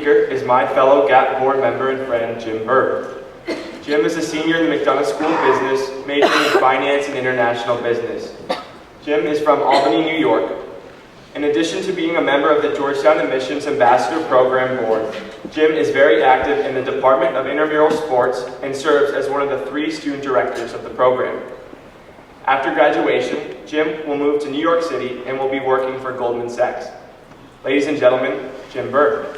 speaker is my fellow GAAP board member and friend, Jim Burr. Jim is a senior in the McDonough School of Business, majoring in finance and international business. Jim is from Albany, New York. In addition to being a member of the Georgetown Admissions Ambassador Program Board, Jim is very active in the Department of Intramural Sports and serves as one of the 3 student directors of the program. After graduation, Jim will move to New York City and will be working for Goldman Sachs. Ladies and gentlemen, Jim Burr.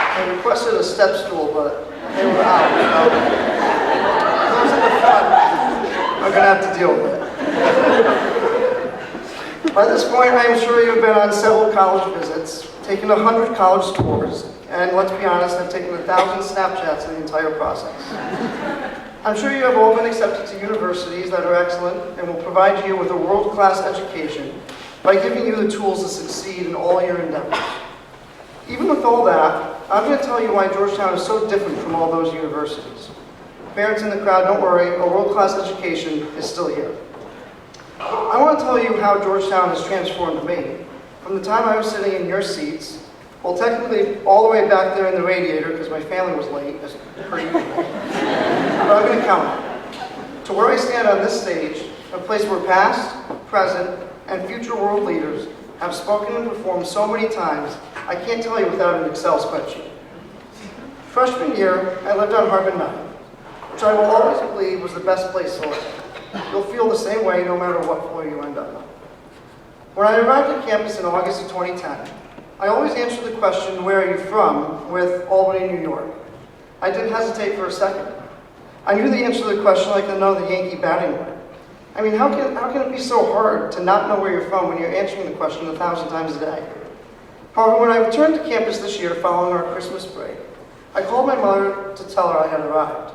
I requested a step stool, but they were out. Those in the front are going to have to deal with it. By this point, I am sure you've been on several college visits, taken 100 college tours, and let's be honest, I've taken 1,000 Snapchats in the entire process. I'm sure you have all been accepted to universities that are excellent and will provide you with a world-class education by giving you the tools to succeed in all your endeavors. Even with all that, I'm going to tell you why Georgetown is so different from all those universities. Parents in the crowd, don't worry, a world-class education is still here. I want to tell you how Georgetown has transformed me. From the time I was sitting in your seats, well, technically all the way back there in the radiator because my family was late, as per usual. But I'm going to count it. To where I stand on this stage, a place where past, present, and future world leaders have spoken and performed so many times, I can't tell you without an Excel spreadsheet. Freshman year, I lived on Harbin 9, which I will always believe was the best place to live. You'll feel the same way no matter what floor you end up on. When I arrived at campus in August of 2010, I always answered the question, where are you from, with Albany, New York. I didn't hesitate for a second. I knew the answer to the question like I know the Yankee batting order. I mean, how can it be so hard to not know where you're from when you're answering the question 1,000 times a day? However, when I returned to campus this year following our Christmas break, I called my mother to tell her I had arrived.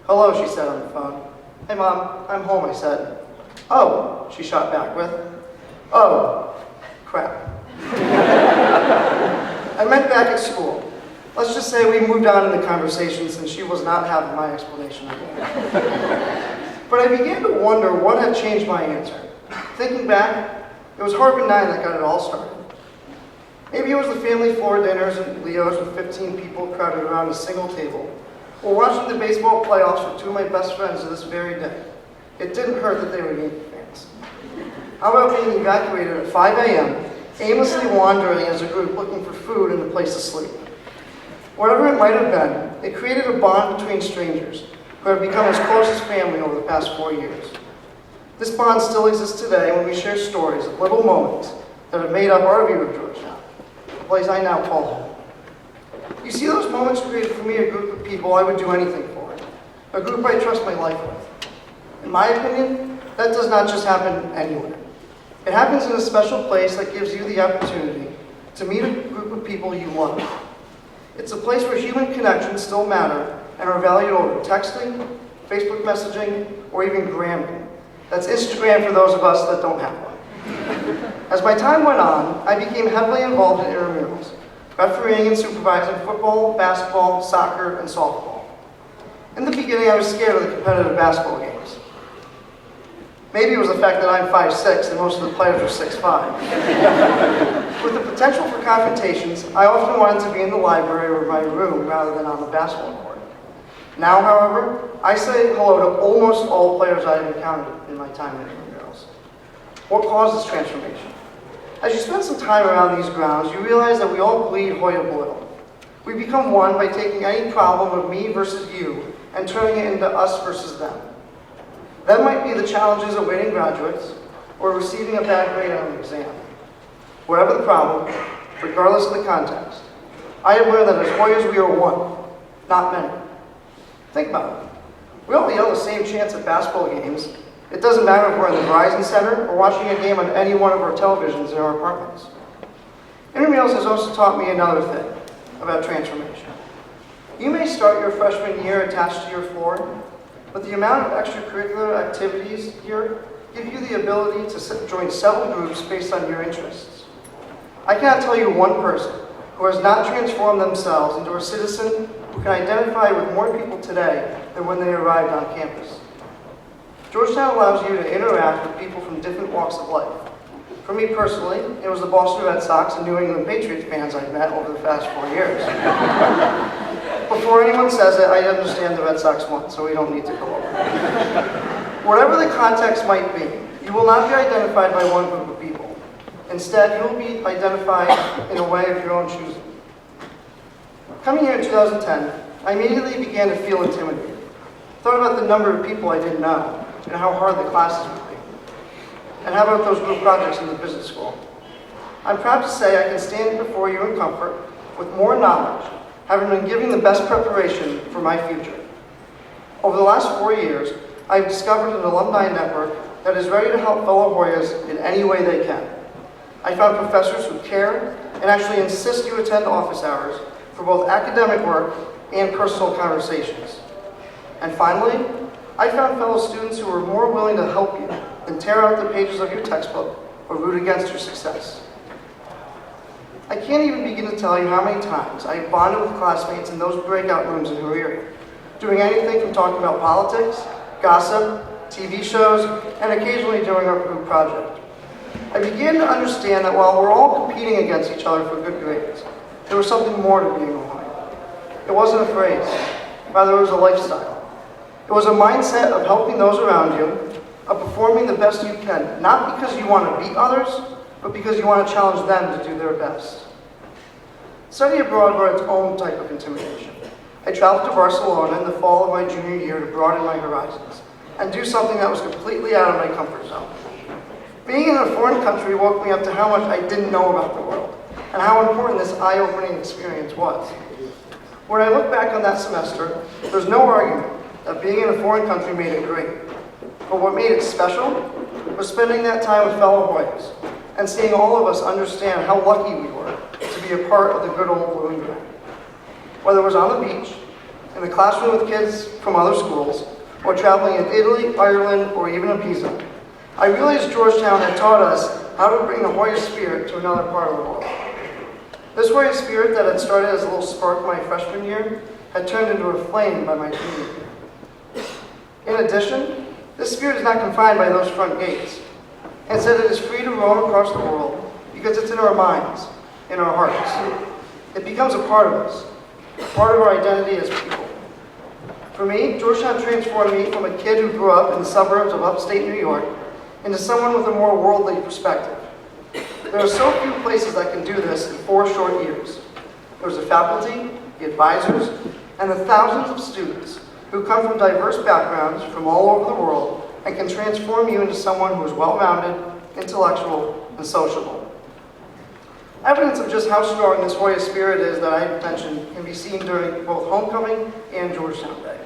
Hello, she said on the phone. Hey Mom, I'm home, I said. Oh, she shot back with. Oh, crap. I meant back at school. Let's just say we moved on in the conversation since she was not having my explanation again. But I began to wonder what had changed my answer. Thinking back, it was Harbin 9 that got it all started. Maybe it was the family floor dinners at Leo's with 15 people crowded around a single table, or watching the baseball playoffs with 2 of my best friends to this very day. It didn't hurt that they were Yankee fans. How about being evacuated at 5 a.m., aimlessly wandering as a group looking for food and a place to sleep? Whatever it might have been, it created a bond between strangers who have become as close as family over the past 4 years. This bond still exists today when we share stories of little moments that have made up our view of Georgetown, the place I now call home. You see, those moments created for me a group of people I would do anything for, a group I trust my life with. In my opinion, that does not just happen anywhere. It happens in a special place that gives you the opportunity to meet a group of people you love. It's a place where human connections still matter and are valued over texting, Facebook messaging, or even gramming. That's Instagram for those of us that don't have one. As my time went on, I became heavily involved in intramurals, refereeing and supervising football, basketball, soccer, and softball. In the beginning, I was scared of the competitive basketball games. Maybe it was the fact that I'm 5'6" and most of the players are 6'5". With the potential for confrontations, I often wanted to be in the library or my room rather than on the basketball court. Now, however, I say hello to almost all players I have encountered in my time in intramurals. What caused this transformation? As you spend some time around these grounds, you realize that we all bleed Hoya Blue. We become one by taking any problem of me versus you and turning it into us versus them. That might be the challenges of awaiting graduates or receiving a bad grade on an exam. Whatever the problem, regardless of the context, I have learned that as Hoyas we are one, not many. Think about it. We all yell the same chants at basketball games. It doesn't matter if we're in the Verizon Center or watching a game on any one of our televisions in our apartments. Intramurals has also taught me another thing about transformation. You may start your freshman year attached to your floor, but the amount of extracurricular activities here give you the ability to join several groups based on your interests. I cannot tell you one person who has not transformed themselves into a citizen who can identify with more people today than when they arrived on campus. Georgetown allows you to interact with people from different walks of life. For me personally, it was the Boston Red Sox and New England Patriots fans I've met over the past 4 years. Before anyone says it, I understand the Red Sox won, so we don't need to go over it. Whatever the context might be, you will not be identified by one group of people. Instead, you will be identified in a way of your own choosing. Coming here in 2010, I immediately began to feel intimidated. Thought about the number of people I didn't know and how hard the classes would be. And how about those group projects in the business school? I'm proud to say I can stand before you in comfort with more knowledge, having been given the best preparation for my future. Over the last 4 years, I've discovered an alumni network that is ready to help fellow Hoyas in any way they can. I found professors who care and actually insist you attend office hours for both academic work and personal conversations. And finally, I found fellow students who were more willing to help you than tear out the pages of your textbook or root against your success. I can't even begin to tell you how many times I have bonded with classmates in those breakout rooms in Huria, doing anything from talking about politics, gossip, TV shows, and occasionally doing our group project. I began to understand that while we're all competing against each other for good grades, there was something more to being a Hoya. It wasn't a phrase, rather it was a lifestyle. It was a mindset of helping those around you, of performing the best you can, not because you want to beat others, but because you want to challenge them to do their best. Study abroad brought its own type of intimidation. I traveled to Barcelona in the fall of my junior year to broaden my horizons and do something that was completely out of my comfort zone. Being in a foreign country woke me up to how much I didn't know about the world and how important this eye-opening experience was. When I look back on that semester, there's no argument that being in a foreign country made it great. But what made it special was spending that time with fellow Hoyas and seeing all of us understand how lucky we were to be a part of the good old blue and gray. Whether it was on the beach, in the classroom with kids from other schools, or traveling in Italy, Ireland, or even in Pisa, I realized Georgetown had taught us how to bring the Hoya spirit to another part of the world. This Hoya spirit that had started as a little spark my freshman year had turned into a flame by my junior year. In addition, this spirit is not confined by those front gates. Instead, it is free to roam across the world because it's in our minds, in our hearts. It becomes a part of us, a part of our identity as people. For me, Georgetown transformed me from a kid who grew up in the suburbs of upstate New York into someone with a more worldly perspective. There are so few places that can do this in 4 short years. There's the faculty, the advisors, and the thousands of students who come from diverse backgrounds from all over the world and can transform you into someone who is well-rounded, intellectual, and sociable. Evidence of just how strong this Hoya spirit is that I mentioned can be seen during both homecoming and Georgetown Day.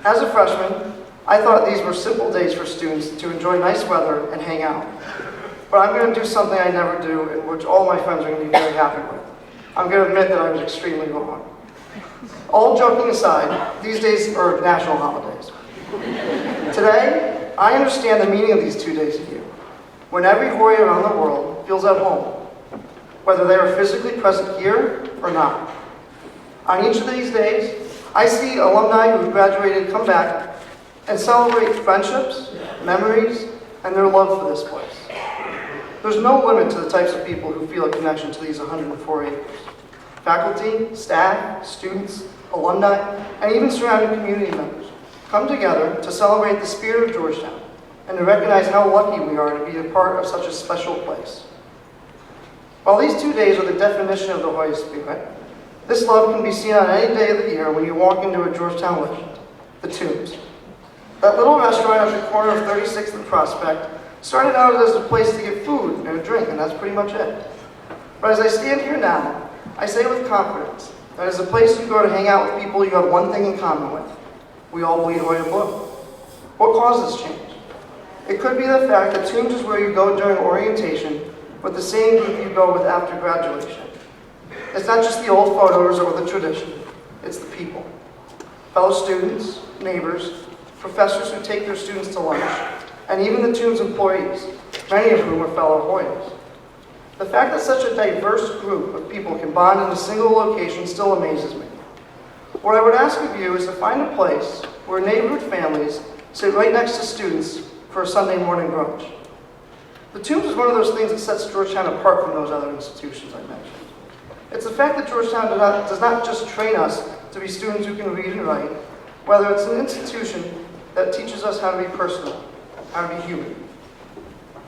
As a freshman, I thought these were simple days for students to enjoy nice weather and hang out. But I'm going to do something I never do and which all my friends are going to be very happy with. I'm going to admit that I was extremely wrong. All joking aside, these days are national holidays. Today, I understand the meaning of these 2 days of year, when every Hoya around the world feels at home, whether they are physically present here or not. On each of these days, I see alumni who have graduated come back and celebrate friendships, memories, and their love for this place. There's no limit to the types of people who feel a connection to these 104 acres. Faculty, staff, students, alumni, and even surrounding community members come together to celebrate the spirit of Georgetown and to recognize how lucky we are to be a part of such a special place. While these 2 days are the definition of the Hoya spirit, this love can be seen on any day of the year when you walk into a Georgetown legend, the Tombs. That little restaurant at the corner of 36th and Prospect started out as a place to get food and a drink, and that's pretty much it. But as I stand here now, I say with confidence that it's a place you go to hang out with people you have one thing in common with. We all bleed Hoya blue. What caused this change? It could be the fact that Tombs is where you go during orientation with the same group you go with after graduation. It's not just the old photos or the tradition, it's the people. Fellow students, neighbors, professors who take their students to lunch, and even the Tombs employees, many of whom are fellow Hoyas. The fact that such a diverse group of people can bond in a single location still amazes me. What I would ask of you is to find a place where neighborhood families sit right next to students for a Sunday morning brunch. The Tombs is one of those things that sets Georgetown apart from those other institutions I mentioned. It's the fact that Georgetown does not just train us to be students who can read and write, whether it's an institution that teaches us how to be personal, how to be human.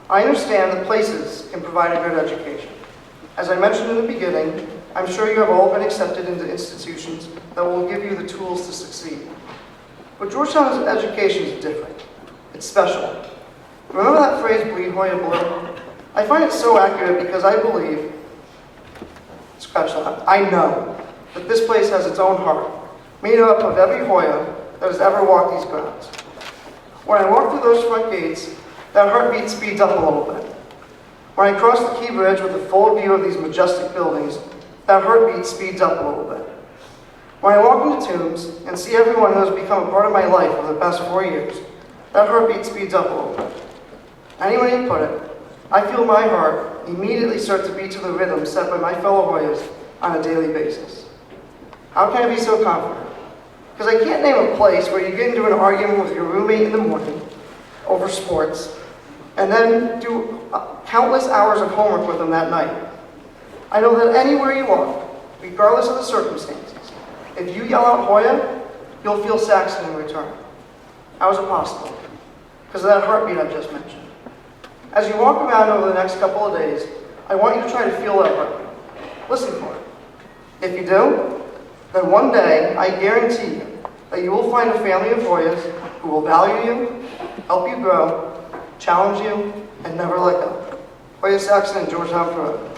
I understand that places can provide a good education. As I mentioned in the beginning, I'm sure you have all been accepted into institutions that will give you the tools to succeed. But Georgetown's education is different. It's special. Remember that phrase, bleed Hoya blue? I find it so accurate because I believe, scratch that, I know that this place has its own heart, made up of every Hoya that has ever walked these grounds. When I walk through those front gates, that heartbeat speeds up a little bit. When I cross the Key Bridge with a full view of these majestic buildings, that heartbeat speeds up a little bit. When I walk into Tombs and see everyone who has become a part of my life over the past 4 years, that heartbeat speeds up a little bit. Any way you put it, I feel my heart immediately start to beat to the rhythm set by my fellow Hoyas on a daily basis. How can I be so confident? Because I can't name a place where you get into an argument with your roommate in the morning over sports, and then do countless hours of homework with them that night. I know that anywhere you are, regardless of the circumstances, if you yell out Hoya, you'll feel Saxon in return. How is it possible? Because of that heartbeat I just mentioned. As you walk around over the next couple of days, I want you to try to feel that heartbeat. Listen for it. If you do, then one day, I guarantee you that you will find a family of Hoyas who will value you, help you grow, challenge you, and never let go. Hoya Saxon and Georgetown forever.